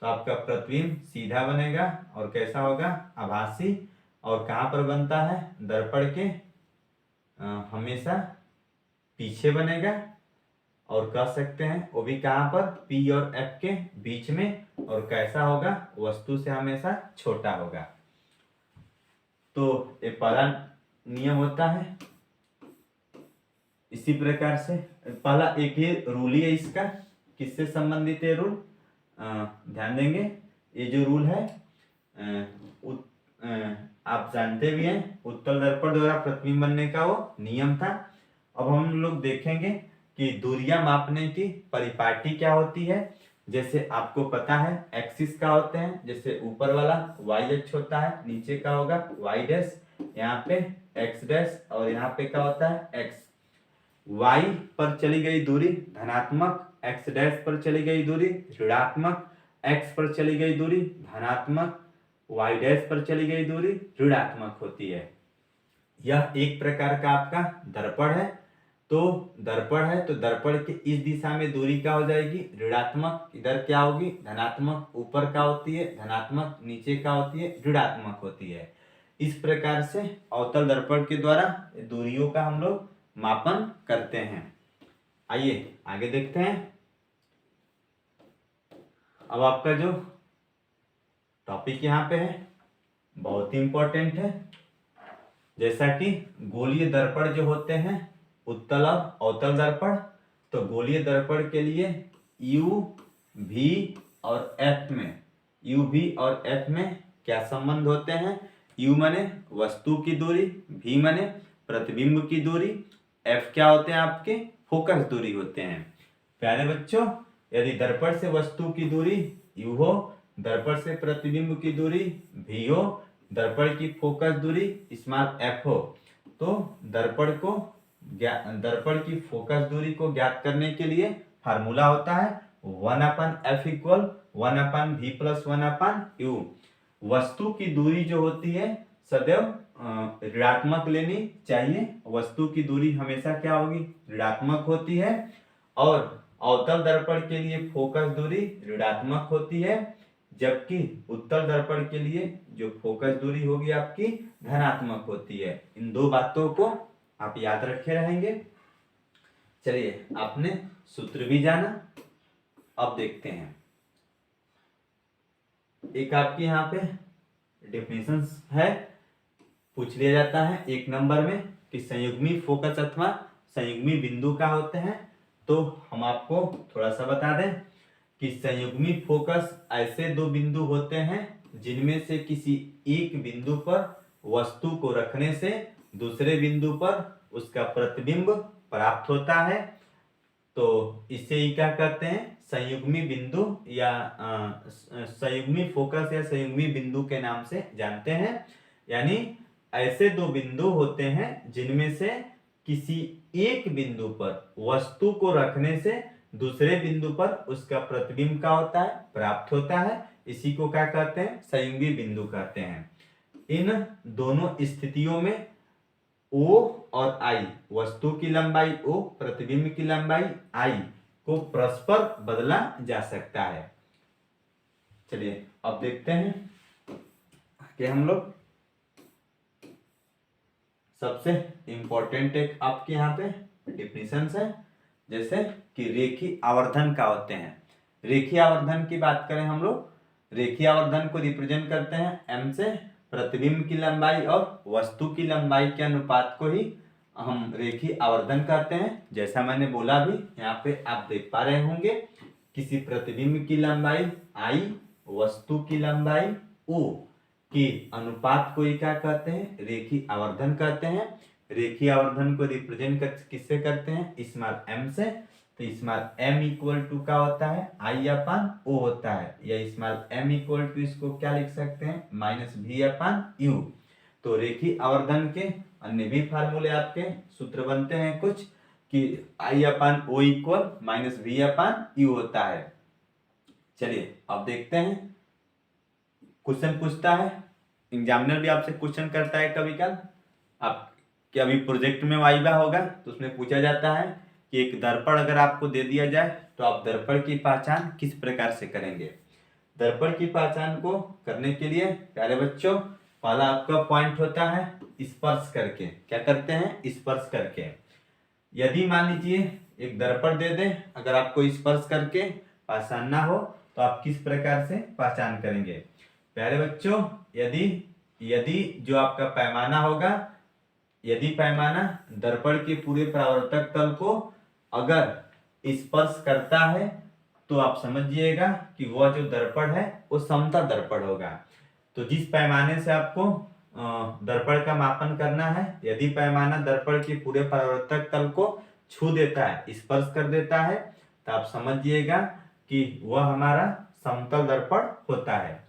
[SPEAKER 1] तो आपका प्रतिबिंब सीधा बनेगा और कैसा होगा, आभासी। और कहाँ पर बनता है, दर्पण के हमेशा पीछे बनेगा, और कह सकते हैं वो भी कहाँ पर, P और F के बीच में, और कैसा होगा, वस्तु से हमेशा छोटा होगा। तो ये पहला नियम होता है। इसी प्रकार से पहला एक ही रूल ही है इसका, किससे संबंधित है रूल, ध्यान देंगे। ये जो रूल है आप जानते भी हैं, उत्तल दर्पण द्वारा प्रतिबिंब बनने का वो नियम था। अब हम लोग देखेंगे कि दूरियां मापने की परिपाटी क्या होती है। जैसे आपको पता है एक्सिस का होते हैं, जैसे ऊपर वाला y अक्ष होता है, नीचे का होगा y डैश, यहाँ पे x डैश, और यहाँ पे क्या होता है x। y पर चली गई दूरी धनात्मक, x डैश पर चली गई दूरी ऋणात्मक, x पर चली गई दूरी धनात्मक, y डैश पर चली गई दूरी ऋणात्मक होती है। यह एक प्रकार का आपका दर्पण है। तो दर्पण है तो दर्पण के इस दिशा में दूरी क्या हो जाएगी, ऋणात्मक, इधर क्या होगी, धनात्मक, ऊपर क्या होती है धनात्मक, नीचे क्या होती है ऋणात्मक होती है। इस प्रकार से अवतल दर्पण के द्वारा दूरियों का हम लोग मापन करते हैं। आइए आगे देखते हैं। अब आपका जो टॉपिक यहाँ पे है बहुत ही इंपॉर्टेंट है। जैसा कि गोलीय दर्पण जो होते हैं, उत्तल और अवतल दर्पण, तो गोलीय दर्पण के लिए U, V और F में, U, V और F में क्या संबंध होते हैं। U माने वस्तु की दूरी, V माने प्रतिबिंब की दूरी, F क्या होते हैं आपके, फोकस दूरी होते हैं। प्यारे बच्चों, यदि दर्पण से वस्तु की दूरी U हो, दर्पण से प्रतिबिंब की दूरी V हो, दर्पण की फोकस दूरी स्मॉल f हो, तो दर्पण की फोकस दूरी को ज्ञात करने के लिए फार्मूला होता है 1/f = 1/v + 1/u। वस्तु की दूरी जो होती है सदैव ऋणात्मक लेनी चाहिए। वस्तु की दूरी हमेशा क्या होगी, ऋणात्मक होती है। और अवतल दर्पण के लिए फोकस दूरी ऋणात्मक होती है, जबकि उत्तल दर्पण के लिए जो फोकस दूरी होगी आपकी धनात्मक होती है। इन दो बातों को आप याद रखे रहेंगे। चलिए, आपने सूत्र भी जाना, अब देखते हैं। एक आपके यहाँ पे डेफिनेशन है, पूछ लिया जाता है 1 नंबर में कि संयुग्मी फोकस अथवा संयुग्मी बिंदु क्या होते हैं। तो हम आपको थोड़ा सा बता दें कि संयुग्मी फोकस ऐसे दो बिंदु होते हैं जिनमें से किसी एक बिंदु पर वस्तु को रखने से दूसरे बिंदु पर उसका प्रतिबिंब प्राप्त होता है। तो इसे ही क्या कहते हैं, संयुग्मी बिंदु या संयुग्मी फोकस या संयुग्मी बिंदु के नाम से जानते हैं। यानी ऐसे दो बिंदु होते हैं जिनमें से किसी एक बिंदु पर वस्तु को रखने से दूसरे बिंदु पर उसका प्रतिबिंब क्या होता है, प्राप्त होता है। इसी को क्या कहते हैं, संयुग्मी बिंदु कहते हैं। इन दोनों स्थितियों में O और I, वस्तु की लंबाई O, प्रतिबिंब की लंबाई I को परस्पर बदला जा सकता है। चलिए अब देखते हैं कि हम लोग सबसे इंपॉर्टेंट एक आपके यहाँ पे डिफिनेशन है, जैसे कि रेखीय आवर्धन क्या होते हैं। रेखीय आवर्धन की बात करें हम लोग रेखीय आवर्धन को रिप्रेजेंट करते हैं m से, प्रतिबिंब की लंबाई और वस्तु की लंबाई के अनुपात को ही हम रेखीय आवर्धन कहते हैं। जैसा मैंने बोला भी, यहाँ पे आप देख पा रहे होंगे, किसी प्रतिबिंब की लंबाई I, वस्तु की लंबाई O की अनुपात को ही क्या कहते हैं, रेखीय आवर्धन कहते हैं। रेखीय आवर्धन को रिप्रेजेंट किससे करते हैं, स्मॉल m से, तो स्मॉल m इक्वल टू क्या होता है, I अपान O होता है, या स्मॉल m इक्वल टू इसको क्या लिख सकते हैं, माइनस v अपान u। तो रेखीय आवर्धन के अन्य भी फार्मूले आपके सूत्र बनते हैं कुछ, कि I upon O equal minus v upon u होता है। चलिए अब देखते हैं, क्वेश्चन पूछता है, एग्जामिनर भी आपसे क्वेश्चन करता है कभी कल, आप कि अभी प्रोजेक्ट में वाइवा होगा तो उसमें पूछा जाता है कि एक दर्पण अगर आपको दे दिया जाए तो आप दर्पण की पहचान किस प्रकार से करेंगे। दर्पण की पहचान को करने के लिए प्यारे बच्चों, पहला आपका पॉइंट होता है स्पर्श करके। क्या करते हैं, स्पर्श करके। यदि मान लीजिए एक दर्पण दे दे, अगर आपको स्पर्श करके पहचान ना हो तो आप किस प्रकार से पहचान करेंगे। प्यारे बच्चों, यदि जो आपका पैमाना होगा, यदि पैमाना दर्पण के पूरे परावर्तक तल को अगर स्पर्श करता है तो आप समझिएगा कि वह जो दर्पण है वो समतल दर्पण होगा। तो जिस पैमाने से आपको दर्पण का मापन करना है, यदि पैमाना दर्पण के पूरे परावर्तक तल को छू देता है, स्पर्श कर देता है, तो आप समझिएगा कि वह हमारा समतल दर्पण होता है।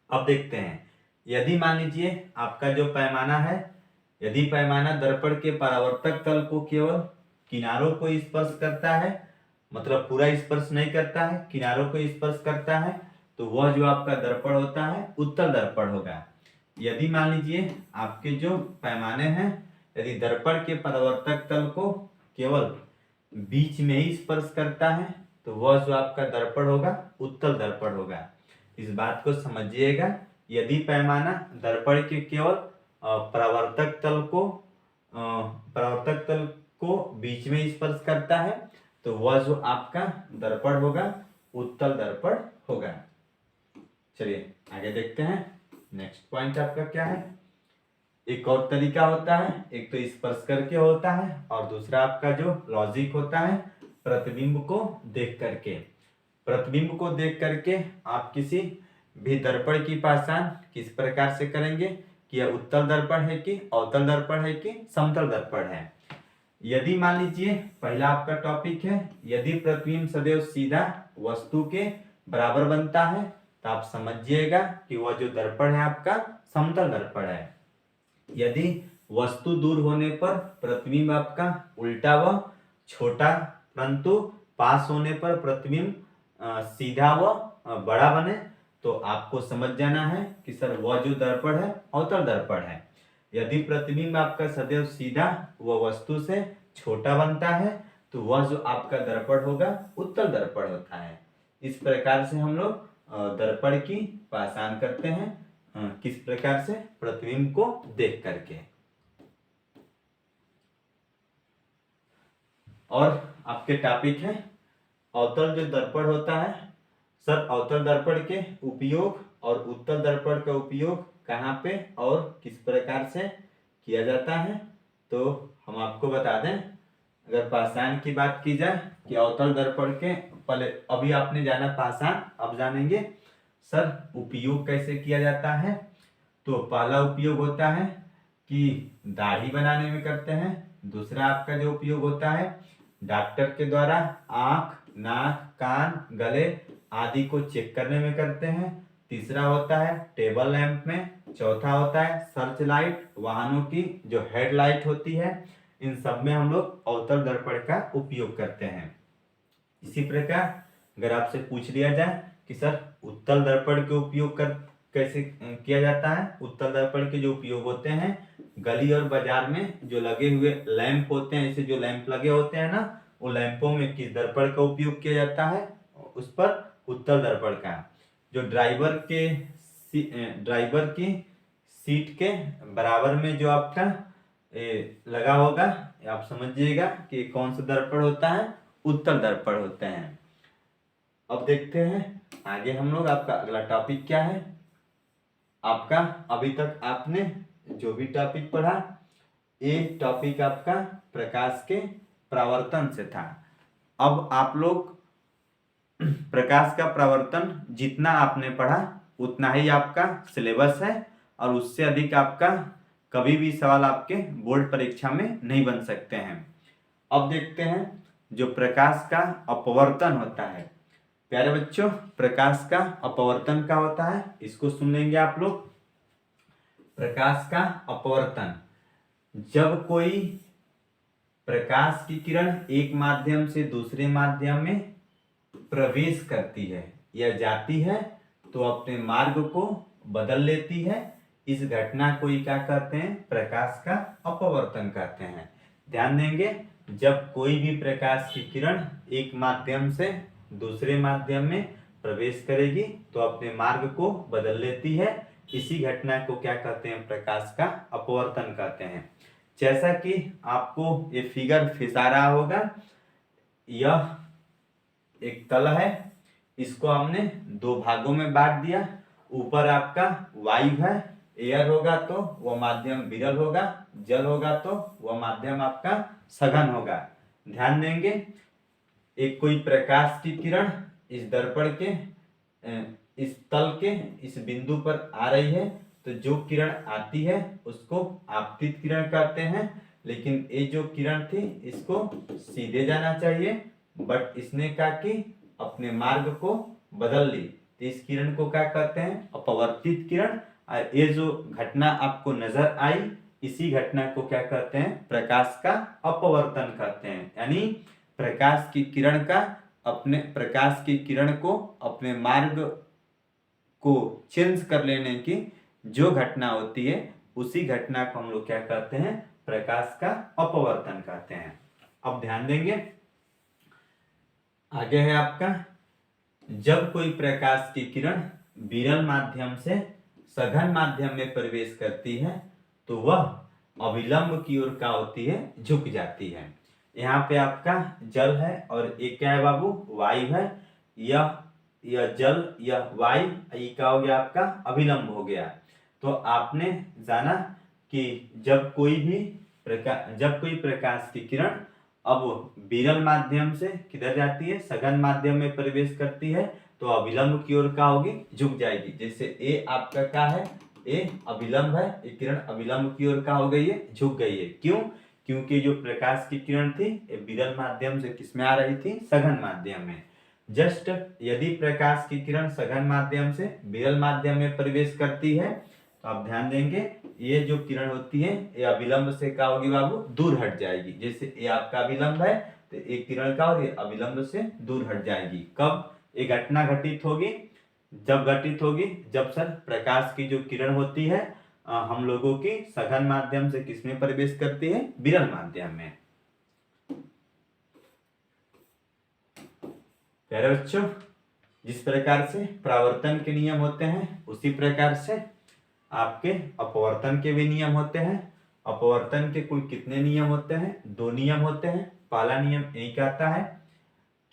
[SPEAKER 1] अब देखते हैं, यदि मान लीजिए आपका जो पैमाना है, यदि पैमाना दर्पण के परावर्तक तल को केवल किनारों को स्पर्श करता है, मतलब पूरा स्पर्श नहीं करता है, किनारों को स्पर्श करता है, तो वह जो आपका दर्पण होता है उत्तल दर्पण होगा। यदि मान लीजिए आपके जो पैमाने हैं, यदि दर्पण के परावर्तक तल को केवल बीच में ही स्पर्श करता है, तो वह जो आपका दर्पण होगा उत्तल दर्पण होगा। इस बात को समझिएगा, यदि पैमाना दर्पण के केवल परावर्तक तल को बीच में स्पर्श करता है, तो वह जो आपका दर्पण होगा उत्तल दर्पण होगा। चलिए आगे देखते हैं, नेक्स्ट पॉइंट आपका क्या है। एक और तरीका होता है, एक तो स्पर्श करके होता है और दूसरा आपका जो लॉजिक होता है प्रतिबिंब को देख करके। प्रतिबिंब को देख करके आप किसी भी दर्पण की पहचान किस प्रकार से करेंगे कि यह उत्तल दर्पण है कि अवतल दर्पण है कि समतल दर्पण है। यदि मान लीजिए पहला आपका टॉपिक है, यदि प्रतिबिंब सदैव सीधा वस्तु के बराबर बनता है तो आप समझिएगा कि वह जो दर्पण है आपका समतल दर्पण है। यदि वस्तु दूर होने पर प्रतिबिंब आपका उल्टा व छोटा, परंतु पास होने पर प्रतिबिंब सीधा व बड़ा बने, तो आपको समझ जाना है कि सर वह जो दर्पण है अवतल दर्पण है। यदि प्रतिबिंब आपका सदैव सीधा व वस्तु से छोटा बनता है तो वह जो आपका दर्पण होगा उत्तल दर्पण होता है। इस प्रकार से हम लोग दर्पण की पहचान करते हैं, किस प्रकार से, प्रतिबिंब को देख करके। और आपके टॉपिक है अवतल जो दर्पण होता है। सर अवतल दर्पण के उपयोग और उत्तल दर्पण का उपयोग कहाँ पे और किस प्रकार से किया जाता है, तो हम आपको बता दें। अगर पहचान की बात की जाए कि अवतल दर्पण के, पहले अभी आपने जाना पहचान, अब जानेंगे सर उपयोग कैसे किया जाता है। तो पहला उपयोग होता है कि दाढ़ी बनाने में करते हैं। दूसरा आपका जो उपयोग होता है डॉक्टर के द्वारा आँख, नाक, कान, गले आदि को चेक करने में करते हैं। तीसरा होता है टेबल लैंप में। चौथा होता है सर्च लाइट, वाहनों की जो हेडलाइट होती है, इन सब में हम लोग अवतल दर्पण का उपयोग करते हैं। इसी प्रकार अगर आपसे पूछ लिया जाए कि सर उत्तल दर्पण के उपयोग कैसे किया जाता है, उत्तल दर्पण के जो उपयोग होते हैं, गली और बाजार में जो लगे हुए लैंप होते हैं, ऐसे जो लैंप लगे होते हैं ना, वो लैंपों में किस दर्पण का उपयोग किया जाता है, उस पर उत्तल दर्पण का। जो ड्राइवर की सीट के बराबर में जो आपका लगा होगा, आप समझिएगा कि कौन सा दर्पण होता है, उत्तल दर्पण होते हैं। अब देखते हैं आगे हम लोग, आपका अगला टॉपिक क्या है। आपका अभी तक आपने जो भी टॉपिक पढ़ा, ये टॉपिक आपका प्रकाश के परावर्तन से था। अब आप लोग प्रकाश का परावर्तन जितना आपने पढ़ा उतना ही आपका सिलेबस है, और उससे अधिक आपका कभी भी सवाल आपके बोर्ड परीक्षा में नहीं बन सकते हैं। अब देखते हैं जो प्रकाश का अपवर्तन होता है। प्यारे बच्चों, प्रकाश का अपवर्तन क्या होता है, इसको सुन लेंगे आप लोग। प्रकाश का अपवर्तन, जब कोई प्रकाश की किरण एक माध्यम से दूसरे माध्यम में प्रवेश करती है या जाती है तो अपने मार्ग को बदल लेती है, इस घटना को ही क्या कहते हैं, प्रकाश का अपवर्तन कहते हैं। ध्यान देंगे, जब कोई भी प्रकाश की किरण एक माध्यम से दूसरे माध्यम में प्रवेश करेगी तो अपने मार्ग को बदल लेती है, इसी घटना को क्या कहते हैं, प्रकाश का अपवर्तन कहते हैं। जैसा कि आपको ये फिगर फिसा रहा होगा, यह एक तल है, इसको हमने दो भागों में बांट दिया। ऊपर आपका वायु है, एयर होगा तो वह माध्यम विरल होगा, जल होगा तो वह माध्यम आपका सघन होगा। ध्यान देंगे, एक कोई प्रकाश की किरण इस दर्पण के इस तल के इस बिंदु पर आ रही है, तो जो किरण आती है उसको आपतित किरण कहते हैं। लेकिन ये जो किरण थी इसको सीधे जाना चाहिए, बट इसने क्या कि अपने मार्ग को बदल ली, तो इस किरण को क्या कहते हैं, अपवर्तित किरण। और ये जो घटना आपको नजर आई, इसी घटना को क्या कहते हैं, प्रकाश का अपवर्तन कहते हैं। यानी प्रकाश की किरण का प्रकाश की किरण को अपने मार्ग को चेंज कर लेने की जो घटना होती है, उसी घटना को हम लोग क्या कहते हैं, प्रकाश का अपवर्तन कहते हैं। अब ध्यान देंगे, आगे है आपका, जब कोई प्रकाश की किरण विरल माध्यम से सघन माध्यम में प्रवेश करती है तो वह अविलंब की ओर क्या होती है, झुक जाती है। यहाँ पे आपका जल है और एक क्या है बाबू, वायु है। यह जल, यह वायु, ये क्या हो गया, आपका अभिलंब हो गया। तो आपने जाना कि जब कोई प्रकाश की किरण अब विरल माध्यम से किधर जाती है, सघन माध्यम में प्रवेश करती है, तो अविलंब की ओर क्या होगी, झुक जाएगी। जैसे ए आपका क्या है, ए अविलंब है, ये किरण अविलंब की ओर क्या हो गई है, झुक गई है। क्यों? क्योंकि जो प्रकाश की किरण थी ये विरल माध्यम से किसमें आ रही थी, सघन माध्यम में। जस्ट यदि प्रकाश की किरण सघन माध्यम से विरल माध्यम में प्रवेश करती है तो आप ध्यान देंगे, ये जो किरण होती है ये अविलंब से क्या होगी बाबू, दूर हट जाएगी। जैसे ये आपका अविलंब है तो एक किरण का और ये अविलंब से दूर हट जाएगी। कब ये घटना घटित होगी, जब सर प्रकाश की जो किरण होती है हम लोगों की सघन माध्यम से किसमें प्रवेश करती है, विरल माध्यम में। प्यारे बच्चों, जिस प्रकार से परावर्तन के नियम होते हैं उसी प्रकार से आपके अपवर्तन के भी नियम होते हैं। अपवर्तन के कुल कितने नियम होते हैं, दो नियम होते हैं। पहला नियम यही कहता है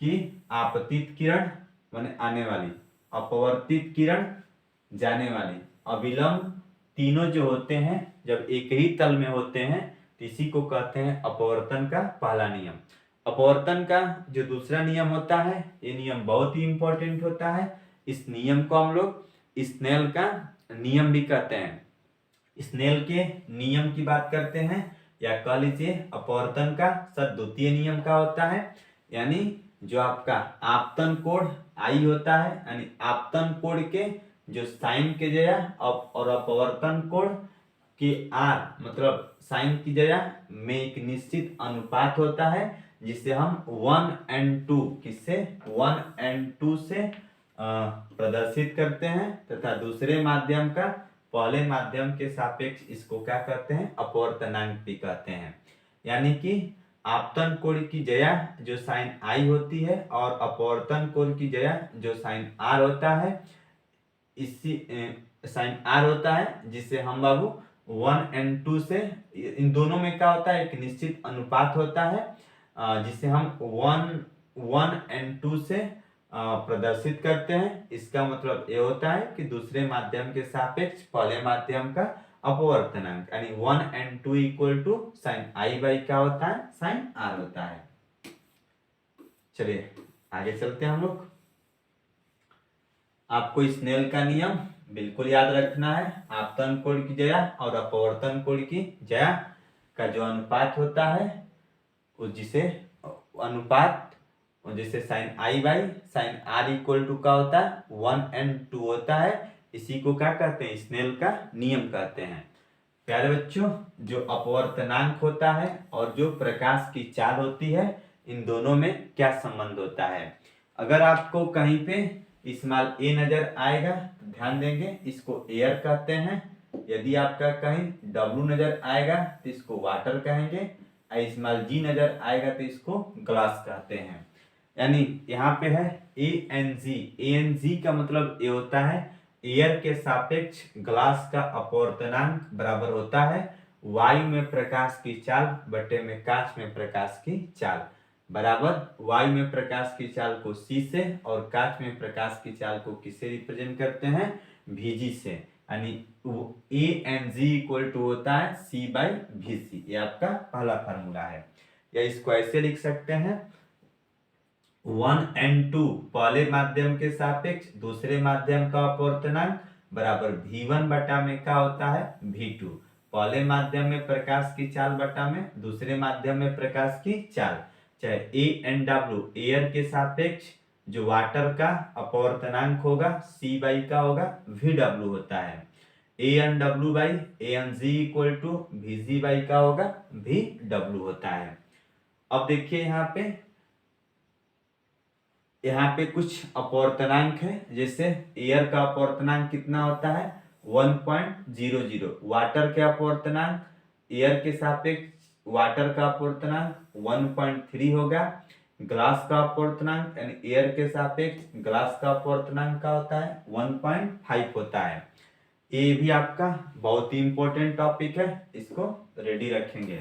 [SPEAKER 1] कि आपतित किरण माने आने वाली, अपवर्तित किरण जाने वाली, अविलंब, तीनों जो होते हैं जब एक ही तल में होते हैं तो इसी को कहते हैं अपवर्तन का पहला नियम। अपवर्तन का जो दूसरा नियम होता है, ये नियम बहुत ही इंपॉर्टेंट होता है। इस नियम को हम लोग स्नेल का नियम भी कहते हैं। स्नेल के नियम की बात करते हैं, या कह लीजिए अपवर्तन का सद्द्वितीय नियम का होता है। यानी जो आपका आपतन कोण आई होता है, यानी आपतन कोण के जो साइन के जगह और अपवर्तन कोण के आर मतलब साइन की जगह में एक निश्चित अनुपात होता है, जिसे हम 1:2 किससे 1:2 से प्रदर्शित करते हैं, तथा दूसरे माध्यम का पहले माध्यम के सापेक्ष इसको क्या कहते हैं, अपवर्तनांक भी कहते हैं। यानी कि आपतन कोण की जगह जो साइन आई होती है और अपवर्तन कोण की जगह जो साइन आर होता है, इसी साइन आर होता है, जिसे हम बाबू 1:2 से, इन दोनों में क्या होता है, एक निश्चित अनुपात होता है, जिसे हम 1:2 से प्रदर्शित करते हैं। इसका मतलब ये होता है कि दूसरे माध्यम के सापेक्ष पहले माध्यम का अपवर्तनांक यानी 1 and 2 equal to sine i by क्या होता है, साइन आर होता है। चलिए आगे चलते हैं हम लोग। आपको स्नेल का नियम बिल्कुल याद रखना है। आपतन कोण की जया और अपवर्तन कोण की जया का जो अनुपात होता है जिसे अनुपात जैसे sine i by sine r equal to का होता है 1 and 2 होता है। इसी को क्या कहते हैं, स्नेल का नियम कहते हैं। प्यारे बच्चों, जो अपवर्तनांक होता है और जो प्रकाश की चाल होती है, इन दोनों में क्या संबंध होता है। अगर आपको कहीं पे स्मॉल ए नजर आएगा तो ध्यान देंगे, इसको एयर कहते हैं। यदि आपका कहीं डब्लू नजर आएगा तो इसको वाटर कहेंगे। स्मॉल जी नजर आएगा तो इसको ग्लास कहते हैं। यानी यहाँ पे है A N ji. A N जी का मतलब ये होता है एयर के सापेक्ष ग्लास का अपवर्तनांक बराबर होता है वायु में प्रकाश की चाल बटे में कांच में प्रकाश की चाल, बराबर वायु में प्रकाश की चाल को सी से और कांच में प्रकाश की चाल को किससे रिप्रेजेंट करते हैं, VG से। यानी ए एन जी इक्वल टू होता है C बाई VC। ये आपका पहला फार्मूला है। या इसको ऐसे लिख सकते हैं 1 and 2 पहले माध्यम के सापेक्ष दूसरे माध्यम का अपवर्तनांक बराबर V1 बटा में क्या होता है, V2। पहले माध्यम में प्रकाश की चाल बटा में दूसरे माध्यम में प्रकाश की चाल। चाहे ए एंड डब्ल्यू एयर के सापेक्ष जो वाटर का अपवर्तनांक होगा C बाई का होगा VW होता है। A N W by A N G equal to VG by का होगा VW होता है। अब देखिए यहाँ पे कुछ अपवर्तनांक है। जैसे एयर का अपवर्तनांक कितना होता है 1.00। वाटर के अपवर्तनांक एयर के सापेक्ष वाटर का अपवर्तनांक 1.3 होगा। ग्लास का अपवर्तनांक यानी एयर के सापेक्ष ग्लास का अपवर्तनांक का होता है 1.5 होता है। ये भी आपका बहुत ही इंपॉर्टेंट टॉपिक है, इसको रेडी रखेंगे।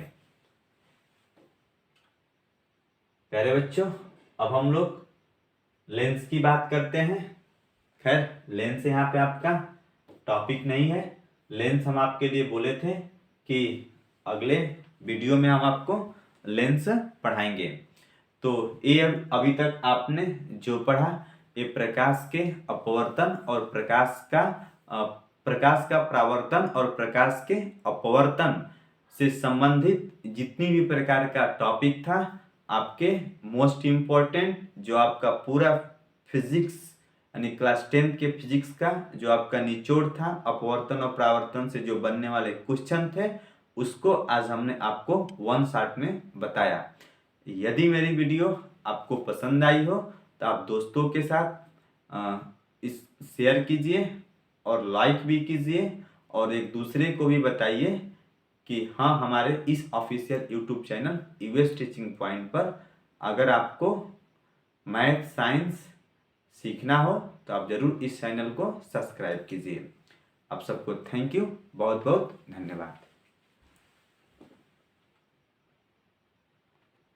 [SPEAKER 1] प्यारे बच्चों, अब हम लोग लेंस की बात करते हैं। खैर लेंस यहाँ पे आपका टॉपिक नहीं है। लेंस हम आपके लिए बोले थे कि अगले वीडियो में हम आपको लेंस पढ़ाएंगे। तो ये अभी तक आपने जो पढ़ा ये प्रकाश के अपवर्तन और प्रकाश का परावर्तन और प्रकाश के अपवर्तन से संबंधित जितनी भी प्रकार का टॉपिक था, आपके मोस्ट इम्पोर्टेंट जो आपका पूरा फिजिक्स यानी क्लास 10 के फिजिक्स का जो आपका निचोड़ था अपवर्तन और परावर्तन से जो बनने वाले क्वेश्चन थे, उसको आज हमने आपको वन शॉट में बताया। यदि मेरी वीडियो आपको पसंद आई हो तो आप दोस्तों के साथ इस शेयर कीजिए और लाइक भी कीजिए और एक दूसरे को भी बताइए कि हाँ, हमारे इस official YouTube channel US teaching point पर अगर आपको मैथ साइंस सीखना हो तो आप जरूर इस चैनल को सब्सक्राइब कीजिए। आप सबको थैंक यू, बहुत बहुत धन्यवाद।